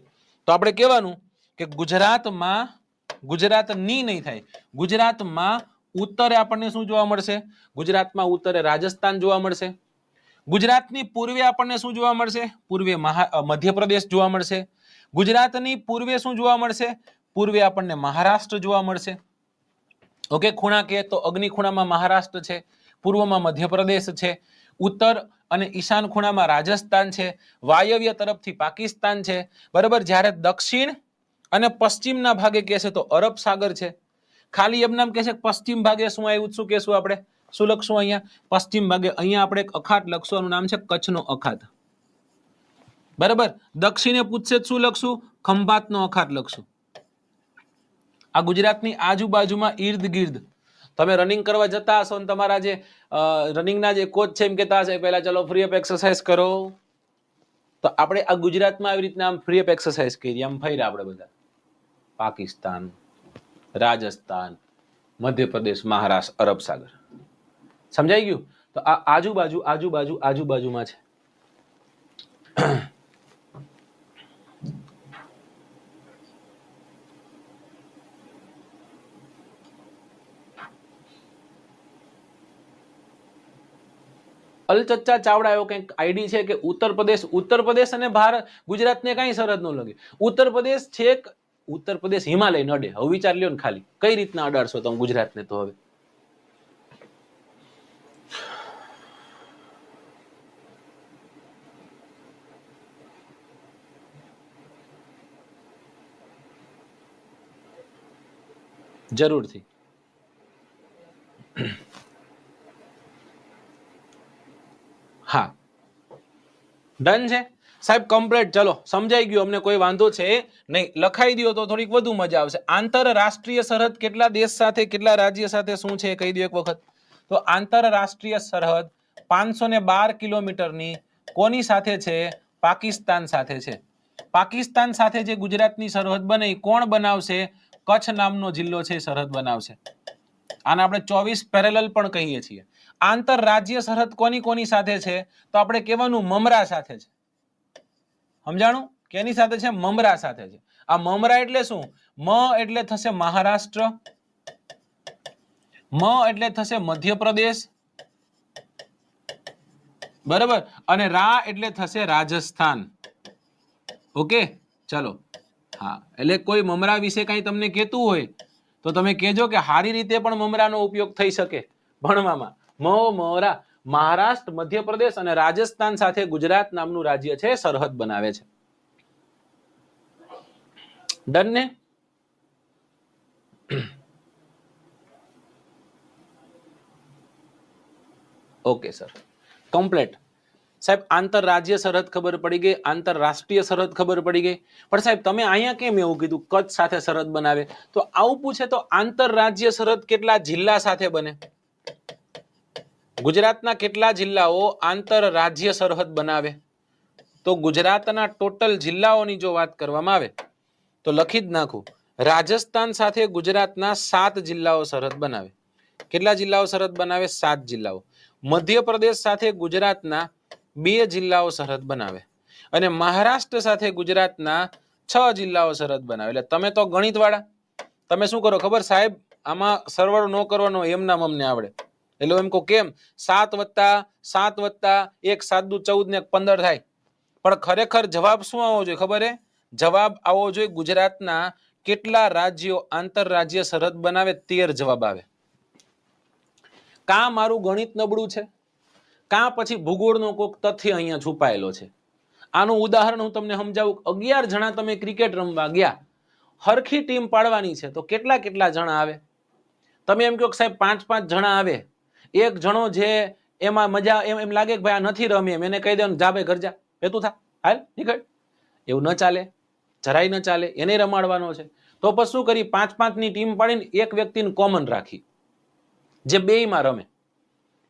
તો આપણે કહેવાનું કે ગુજરાતમાં, ગુજરાતની નહીં થાય, ગુજરાતમાં ઉત્તરે આપણને શું જોવા મળશે? ગુજરાતમાં ઉત્તરે રાજસ્થાન જોવા મળશે. ગુજરાતની પૂર્વે આપણને શું જોવા મળશે? પૂર્વે મધ્યપ્રદેશ જોવા મળશે. ગુજરાતની પૂર્વે શું જોવા મળશે? પૂર્વે આપણને મહારાષ્ટ્ર જોવા મળશે. ઓકે, ખૂણા કે તો અગ્નિ ખૂણામાં મહારાષ્ટ્ર છે, પૂર્વમાં મધ્યપ્રદેશ છે, ઉત્તર અને ઈશાન ખૂણામાં રાજસ્થાન છે, વાયવ્ય તરફથી પાકિસ્તાન છે, બરાબર. જ્યારે દક્ષિણ અને પશ્ચિમના ભાગે કહે છે તો અરબ સાગર છે. ખાલી એમ નામ કહે છે પશ્ચિમ ભાગે શું આવ્યું? શું કહેશું આપણે? શું લખશું અહીંયા? પશ્ચિમ ભાગે અહીંયા આપણે એક અખાત લખશું, એનું નામ છે કચ્છનો અખાત, બરાબર. દક્ષિણે પૂછશે શું લખશું? ખંભાતનો અખાત લખશું. આ ગુજરાતની આજુબાજુમાં ઈર્દ ગિર્દ તમે રનિંગ કરવા જતા હશો ને તમારા જે રનિંગના જે કોચ છે એમ કહેતા હશે પહેલા ચલો ફ્રી અપ એક્સરસાઇઝ કરો. તો આપણે આ ગુજરાતમાં આવી રીતના આમ ફ્રી અપ એક્સરસાઇઝ કરી, આમ ફર્યા આપણે બધા. પાકિસ્તાન, રાજસ્થાન, મધ્યપ્રદેશ, મહારાષ્ટ્ર, અરબ સાગર. સમજાઈ ગયું? તો આ આજુબાજુ આજુબાજુ આજુબાજુમાં છે. અલચચ્ચા ચાવડા એવો કંઈક આઈડી છે કે ઉત્તર પ્રદેશ અને ભારત ગુજરાતને કઈ સરહદ ન લગે. ઉત્તર પ્રદેશ છેક ઉત્તર પ્રદેશ હિમાલય નડે. હવે વિચાર લ્યો ને ખાલી કઈ રીતના અડાડશો તમે ગુજરાતને. તો હવે જરૂરથી હા ડન છે સાહેબ કમ્પ્લીટ. ચલો સમજાઈ ગયું અમને, કોઈ વાંધો છે નહીં. લખાઈ દો તો થોડીક વધુ મજા આવશે. આંતરરાષ્ટ્રીય સરહદ કેટલા દેશ સાથે કેટલા રાજ્ય સાથે શું છે કહી દો એક વખત. તો આંતરરાષ્ટ્રીય સરહદ 512 કિલોમીટરની કોની સાથે છે? પાકિસ્તાન સાથે છે. પાકિસ્તાન સાથે જે ગુજરાતની સરહદ બને કોણ બનાવશે? કચ્છ નામનો જિલ્લો છે સરહદ બનાવશે. આને આપણે 24 પેરેલલ પણ કહીએ છીએ. આંતરરાજ્ય સરહદ કોની કોની સાથે છે? તો આપણે કહેવાનું મમરા સાથે છે. સમજાણું? કેની સાથે છે? મમરા સાથે છે. આ મમરા એટલે શું? મ એટલે થશે મહારાષ્ટ્ર, મ એટલે થશે મધ્યપ્રદેશ, બરાબર, અને રા એટલે થશે રાજસ્થાન. ઓકે ચલો. હા એટલે કોઈ મમરા વિશે કઈ તમને કહેતું હોય તો તમે કહેજો કે સારી રીતે પણ મમરાનો ઉપયોગ થઈ શકે ભણવામાં. મમરા મહારાષ્ટ્ર, મધ્યપ્રદેશ અને રાજસ્થાન સાથે ગુજરાત નામનું રાજ્ય છે સરહદ બનાવે છે. ડન ને? Okay sir complete. સાહેબ આંતરરાજ્ય સરહદ ખબર પડી ગઈ, આંતરરાષ્ટ્રીય સરહદ ખબર પડી ગઈ. પણ સાહેબ તમે અહીંયા કેમ એવું કીધું કચ્છ સાથે સરહદ બનાવે? તો આવું પૂછે તો આંતરરાજ્ય સરહદ કેટલા જિલ્લા સાથે બને? ગુજરાતના કેટલા જિલ્લાઓ આંતરરાજ્ય સરહદ બનાવે? તો ગુજરાતના ટોટલ જિલ્લાઓની જો વાત કરવામાં આવે તો લખી જ નાખું. રાજસ્થાન સાથે ગુજરાતના 7 જિલ્લાઓ સરહદ બનાવે. કેટલા જિલ્લાઓ સરહદ બનાવે? 7 જિલ્લાઓ. મધ્યપ્રદેશ સાથે ગુજરાતના 2 જિલ્લાઓ સરહદ બનાવે અને મહારાષ્ટ્ર સાથે ગુજરાતના 6 જિલ્લાઓ સરહદ બનાવે. એટલે તમે તો ગણિત વાળા, તમે શું કરો ખબર સાહેબ? આમાં સરવાળો ન કરવાનો એમનામ અમને આવડે. એટલે એમ કહો કેમ 7 + 7 + 1 7 દુ 14 ને 15 થાય. પણ ખરેખર જવાબ શું આવવો જોઈએ ખબર હે? જવાબ આવવો જોઈએ ગુજરાતના કેટલા રાજ્યો આંતરરાજ્ય સરહદ બનાવે 13 જવાબ આવે. કાં મારું ગણિત નબળું છે, કાં પછી ભૂગોળનો કોઈક તથ્ય અહીંયા છુપાયેલો છે. આનું ઉદાહરણ હું તમને સમજાવું. 11 જણા તમે ક્રિકેટ રમવા ગયા, હરખી ટીમ પાડવાની છે તો કેટલા કેટલા જણા આવે? તમે એમ કહો કે સાહેબ 5-5 જણા આવે. એક જણો જે એમાં મજા એમ લાગે કે ભાઈ આ નથી રમી એમ, એને કહી દેવાનું જા ભાઈ ઘર જા, પેતું થા, હાલ નીકળ. એવું ન ચાલે, જરાય ન ચાલે. એને રમાડવાનો છે તો પછી શું કરી? 5-5 ની ટીમ પાડીને એક વ્યક્તિને કોમન રાખી જે બેયમાં રમે,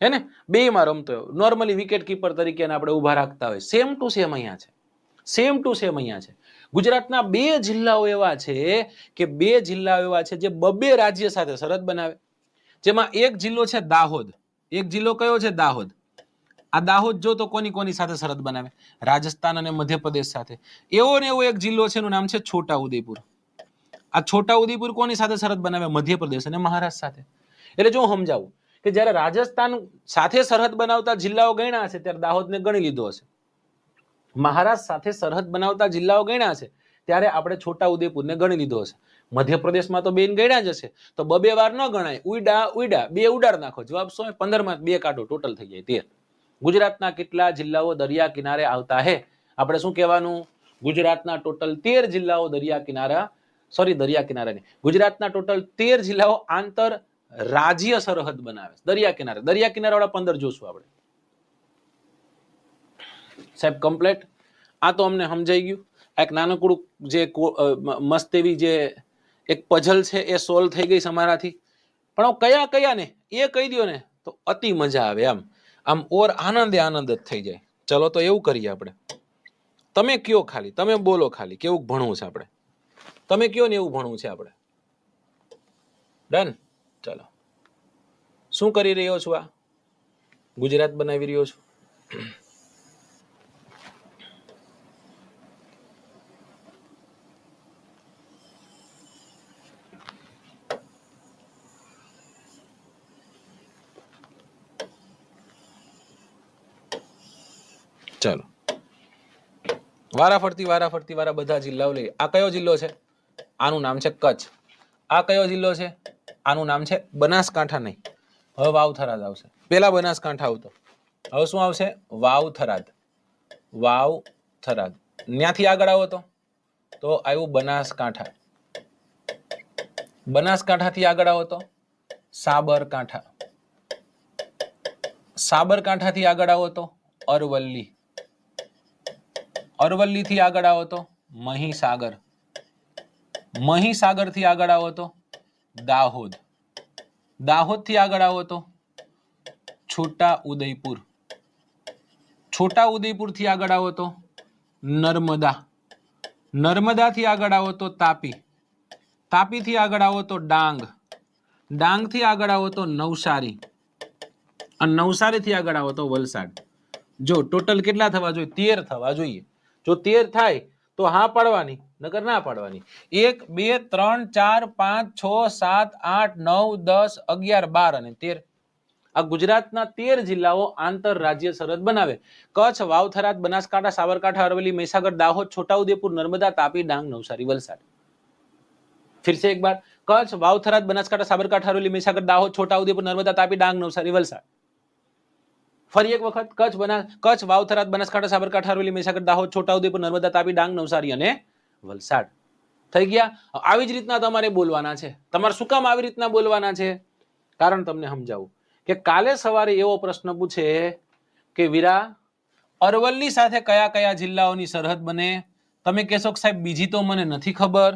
હે ને? બેયમાં રમતો હોય. નોર્મલી વિકેટ કીપર તરીકે આપણે ઉભા રાખતા હોય. સેમ ટુ સેમ અહીંયા છે. સેમ ટુ સેમ અહીંયા છે. ગુજરાતના 2 જિલ્લાઓ એવા છે કે 2 જિલ્લાઓ એવા છે જે 2 રાજ્ય સાથે સરહદ બનાવે. જેમાં એક જિલ્લો છે દાહોદ. એક જિલ્લો કયો છે? દાહોદ. આ દાહોદ જો તો કોની કોની સાથે સરહદ બનાવે? રાજસ્થાન અને મધ્યપ્રદેશ સાથે. એવો ને એવો એક જિલ્લો છે એનું નામ છે છોટાઉદેપુર. આ છોટાઉદેપુર કોની સાથે સરહદ બનાવે? મધ્યપ્રદેશ અને મહારાષ્ટ્ર સાથે. એટલે જો હું સમજાવું કે જ્યારે રાજસ્થાન સાથે સરહદ બનાવતા જિલ્લાઓ ગણ્યા હશે ત્યારે દાહોદને ગણી લીધો હશે. મહારાષ્ટ્ર સાથે સરહદ બનાવતા જિલ્લાઓ ગણ્યા હશે ત્યારે આપણે છોટાઉદેપુરને ગણી લીધો હશે. મધ્યપ્રદેશમાં તો બેન ગણ્યા જ હશે તો 2 વાર ન ગણાય. ઉડા ઉડા 2 ઉડાડ નાખો. જવાબ શું? 15 માં 2 કાઢો, ટોટલ થઈ જાય 13. ગુજરાતના કેટલા જિલ્લાઓ દરિયા કિનારે આવતા હે? આપણે શું કહેવાનું? ગુજરાતના ટોટલ 13 જિલ્લાઓ દરિયા કિનારા, દરિયા કિનારા નહીં, ગુજરાતના ટોટલ 13 જિલ્લાઓ આંતર રાજ્ય સરહદ બનાવે. દરિયા કિનારે વાળા 15 જોશું આપણે. સાહેબ કમ્પ્લીટ. આ તો અમને સમજાઈ ગયું. એક નાનકડું જે મસ્ત એવી જે એક પઝલ છે એ સોલ્વ થઈ ગઈ અમારાથી. પણ કયા કયા ને એ કહી દો ને તો અતિ મજા આવે. આમ ઓર આનંદ જ થઈ જાય. ચલો તો એવું કરીએ આપણે. તમે કયો, ખાલી તમે બોલો, ખાલી કેવું ભણવું છે આપણે? તમે કયો ને એવું ભણવું છે આપણે. ડન. ચલો શું કરી રહ્યો છું? આ ગુજરાત બનાવી રહ્યો છું. ચાલો વારાફરતી વાળા બધા જિલ્લાઓ લઈએ. આ કયો જિલ્લો છે? આનું નામ છે કચ્છ. આ કયો જિલ્લો છે? આનું નામ છે બનાસકાંઠા. નહીં, હવે વાવ-થરાદ આવશે. પેલા બનાસકાંઠા આવતો, હવે શું આવશે? વાવ-થરાદ. વાવ-થરાદ. ત્યાંથી આગળ આવો તો આવ્યું બનાસકાંઠા. બનાસકાંઠાથી આગળ આવો તો સાબરકાંઠા. સાબરકાંઠાથી આગળ આવો તો અરવલ્લી. અરવલ્લીથી આગળ આવો તો મહીસાગર. મહીસાગરથી આગળ આવો તો દાહોદ. દાહોદથી આગળ આવો તો છોટા ઉદયપુર. છોટા ઉદયપુરથી આગળ આવો તો નર્મદા. નર્મદાથી આગળ આવો તો તાપી. તાપીથી આગળ આવો તો ડાંગ. ડાંગથી આગળ આવો તો નવસારી. અને નવસારીથી આગળ આવો તો વલસાડ. જો ટોટલ કેટલા થવા જોઈએ? 13 થવા જોઈએ. જો 13 થાય તો હા પાડવાની, નકર ના પાડવાની. 1 2 3 4 5 6 7 8 9 10 11 12 અને 13. આ ગુજરાતના 13 જિલ્લાઓ આંતર રાજ્ય સરહદ બનાવે. કચ્છ, વાવ-થરાદ, બનાસકાંઠા, સાબરકાંઠા, અરવલ્લી, મહીસાગર, દાહોદ, છોટાઉદેપુર, નર્મદા, તાપી, ડાંગ, નવસારી, વલસાડ. फिर से एक बार, कच्छ, वाव-थराद, बनासकांठा, साबरकांठा, अरवल्ली, महीसागर, दाहोद, छोटाउदेपुर, नर्मदा, तापी, डांग, नवसारी, वलसाड. ફરી એક વખત કચ્છ, વાવ-થરાદ, બનાસકાંઠા, સાબરકાંઠા, અરવલ્લી, મહીસાગર, દાહોદ, છોટાઉદેપુર, નર્મદા, તાપી, ડાંગ, નવસારી અને વલસાડ. થઈ ગયા. આવી જ રીતના તમારે બોલવાના છે. તમારે શું કામ આવી રીતના બોલવાના છે? કારણ તમને સમજાવું કે કાલે સવારે એવો પ્રશ્ન પૂછે કે વીરા, અરવલ્લી સાથે કયા કયા જિલ્લાઓની સરહદ બને? તમે કહેશો કે સાહેબ બીજી તો મને નથી ખબર,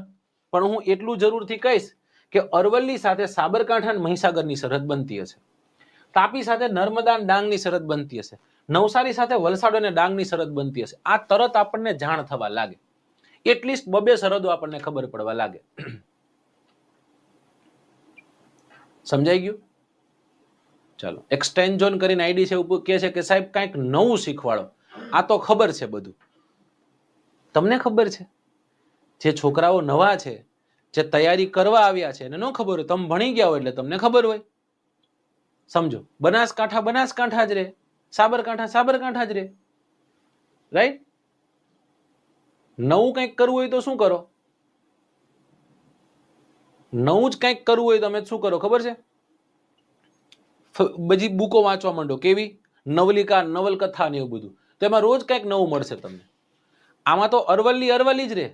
પણ હું એટલું જરૂરથી કહીશ કે અરવલ્લી સાથે સાબરકાંઠા અને મહીસાગરની સરહદ બનતી હશે. તાપી સાથે નર્મદા અને ડાંગની સરહદ બનતી હશે. નવસારી સાથે વલસાડ અને ડાંગની સરહદ બનતી હશે. આ તરત આપણને જાણ થવા લાગે. એટલીસ્ટ 2 સરહદો આપણને ખબર પડવા લાગે. સમજાઈ ગયું? ચાલો, એક્સટેન્ડ ઝોન કરીને આઈડી છે, ઉપર કહે છે કે સાહેબ કંઈક નવું શીખવાડો. આ તો ખબર છે બધું, તમને ખબર છે. જે છોકરાઓ નવા છે, જે તૈયારી કરવા આવ્યા છે, એને ન ખબર હોય. તમે ભણી ગયા હોય એટલે તમને ખબર હોય. સમજો, બનાસકાંઠા બનાસકાંઠા જ રે, સાબરકાંઠા સાબરકાંઠા જ રે. રાઈટ? નવું કંઈક કરવું હોય તો શું કરો? નવું જ કંઈક કરવું હોય તમે શું કરો ખબર છે? બધી બુકો વાંચવા માંડો. કેવી? નવલિકા, નવલકથા ને એવું બધું. તો એમાં રોજ કંઈક નવું મળશે તમને. આમાં તો અરવલ્લી અરવલ્લી જ રે.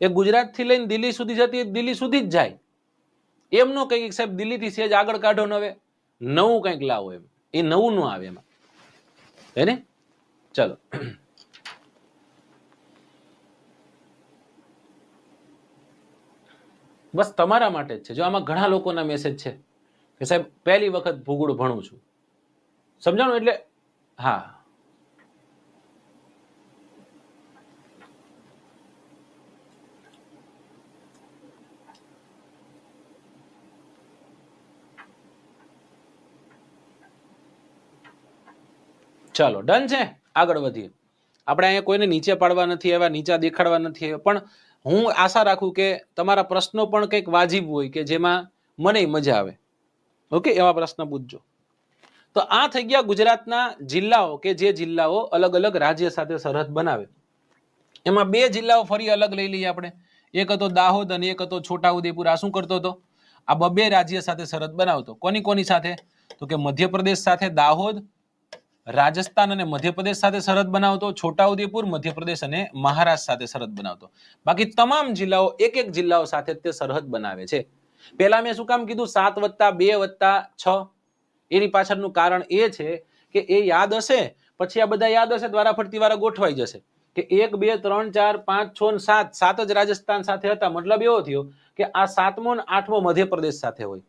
એ ગુજરાતથી લઈને દિલ્હી સુધી જતી દિલ્હી સુધી જ જાય. એમ નો કઈ સાહેબ દિલ્હીથી સેજ આગળ કાઢો ને હવે નવું કંઈક લાવો. એમ એ નવું નો આવે એમાં, હે ને? ચલો, બસ તમારા માટે જ છે. જો આમાં ઘણા લોકોના મેસેજ છે કે સાહેબ પહેલી વખત ભૂગોળ ભણું છું. સમજાણું? એટલે હા, ચાલો ડન છે. આગળ વધીએ. આપણે અહીંયા કોઈને નીચે પાડવા નથી આવ્યા, નીચા દેખાડવા નથી આવ્યા, પણ હું આશા રાખું કે તમારા પ્રશ્નો પણ કંઈક વાજિબ હોય કે જેમાં મને મજા આવે. ઓકે, એવા પ્રશ્ન પૂછજો. તો આ થઈ ગયા ગુજરાતના જિલ્લાઓ કે જે જિલ્લાઓ અલગ અલગ રાજ્ય સાથે સરહદ બનાવે. એમાં 2 જિલ્લાઓ ફરી અલગ લઈ લઈએ આપણે. એક હતો દાહોદ અને એક હતો છોટાઉદેપુર. આ શું કરતો હતો? આ 2 રાજ્ય સાથે સરહદ બનાવતો. કોની કોની સાથે? તો કે મધ્યપ્રદેશ સાથે દાહોદ, રાજસ્થાન અને મધ્યપ્રદેશ સાથે સરહદ બનાવતો. છોટાઉદેપુર મધ્યપ્રદેશ અને મહારાષ્ટ્ર સાથે સરહદ બનાવતો. બાકી તમામ જિલ્લાઓ એક એક જિલ્લાઓ સાથે તે સરહદ બનાવે છે. પહેલા મેં શું કામ કીધું 7+2+6? એની પાછળનું કારણ એ છે કે એ યાદ હશે, પછી આ બધા યાદ હશે, દ્વારા ફરતી વાળા ગોઠવાઈ જશે કે 1 2 3 4 5 6 અને 7 7 જ રાજસ્થાન સાથે હતા. મતલબ એવો થયો કે આ 7મો અને 8મો મધ્યપ્રદેશ સાથે હોય.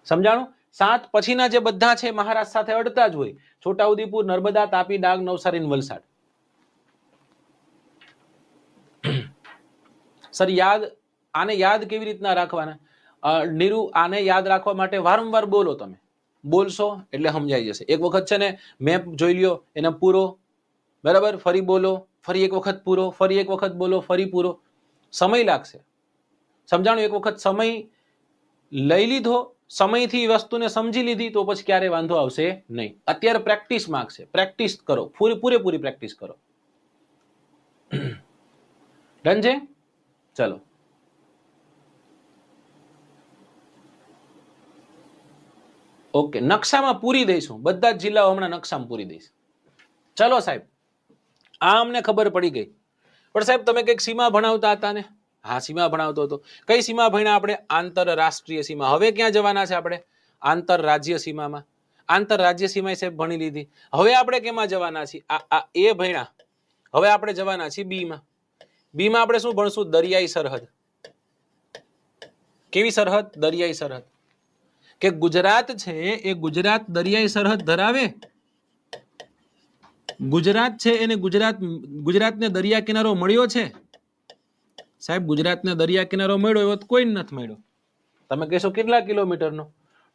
સમજાણું? 7 પછીના જે બધા છે મહારાષ્ટ્ર સાથે અડતા જ હોય. છોટાઉદેપુર, નર્મદા, તાપી, ડાંગ, નવસારી અને વલસાડ. સર આને યાદ કેવી રીતના રાખવાના? નીરુ, આને યાદ રાખવા માટે વારંવાર બોલો તમે. બોલશો એટલે સમજાઈ જશે. એક વખત છે ને મેપ જોઈ લ્યો, એને પૂરો, બરાબર, ફરી બોલો, ફરી એક વખત પૂરો, ફરી એક વખત બોલો, ફરી પૂરો. સમય લાગશે. સમજાણું? એક વખત સમય લઈ લીધો, સમયથી વસ્તુને સમજી લીધી તો પછી ક્યારે વાંધો આવશે નહીં. અત્યારે પ્રેક્ટિસ માંગશે. પ્રેક્ટિસ કરો, પૂરેપૂરી પ્રેક્ટિસ કરો. ડન છે? ચલો. ઓકે, નકશામાં પૂરી દઈશું. બધા જ જિલ્લાઓ હમણાં નકશામાં પૂરી દઈશ. ચલો સાહેબ, આ અમને ખબર પડી ગઈ. પણ સાહેબ તમે કઈક સીમા ભણાવતા હતા ને? હા, સીમા ભણાવતો હતો. કઈ સીમા ભણ્યા આપણે? આંતરરાષ્ટ્રીય સીમા. હવે ક્યાં જવાના છે આપણે? આંતરરાજ્ય સીમામાં. આંતરરાજ્ય સીમા સાહેબ ભણી લીધી. હવે આપણે કેમાં જવાના છીએ? આ એ ભણ્યા. હવે આપણે જવાના છીએ બી માં. બી માં આપણે શું ભણશું? દરિયાઈ સરહદ. કેવી સરહદ? દરિયાઈ સરહદ. કે ગુજરાત છે એ ગુજરાત દરિયાઈ સરહદ ધરાવે. ગુજરાત છે એને ગુજરાતને દરિયા કિનારો મળ્યો છે? સાહેબ ગુજરાતને દરિયા કિનારો મળ્યો એવો કોઈ નથી મળ્યો. તમે કહેશો કેટલા કિલોમીટરનો?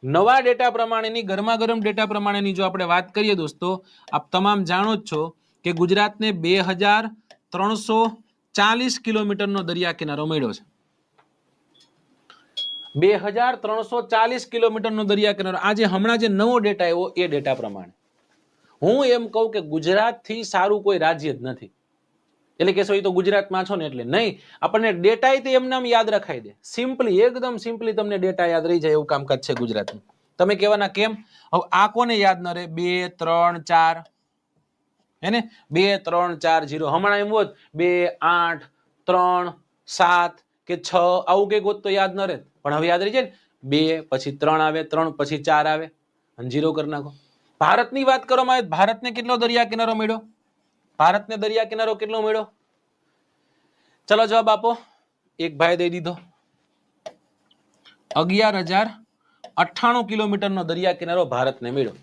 નવા ડેટા પ્રમાણેની, ગરમા ગરમ ડેટા પ્રમાણેની જો આપણે વાત કરીએ દોસ્તો, આપ તમામ જાણો જ છો કે ગુજરાતને 2340 કિલોમીટરનો દરિયા કિનારો મળ્યો છે. 2340 કિલોમીટરનો દરિયા કિનારો. આજે હમણાં જે નવો ડેટા આવ્યો એ ડેટા પ્રમાણે હું એમ કહું કે ગુજરાતથી સારું કોઈ રાજ્ય જ નથી. એટલે કહેશો એ તો ગુજરાતમાં છો ને એટલે. નહીં, આપણને ડેટા એમ નામ યાદ રખાઈ દે. સિમ્પલી, એકદમ સિમ્પલી તમને ડેટા યાદ રહી જાય એવું કામકાજ છે ગુજરાતનું. તમે કહેવાના કેમ? હવે આ કોને યાદ ન રહે? 2 3 4 હે ને? 2 3 4 0. હમણાં એમ હોત 2 8 3 7 કે 6 આવું કઈક હોત તો યાદ ન રહે. પણ હવે યાદ રહી જાય ને. 2 પછી 3 આવે, 3 પછી 4 આવે અને 0 કરી નાખો. ભારતની વાત કરવામાં આવે, ભારતને કેટલો દરિયા કિનારો મળ્યો? ભારતને દરિયા કિનારો કેટલો મળ્યો? ચલો જવાબ આપો. એક ભાઈ દઈ દીધો. 11,098 કિલોમીટરનો દરિયા કિનારો ભારતને મળ્યો.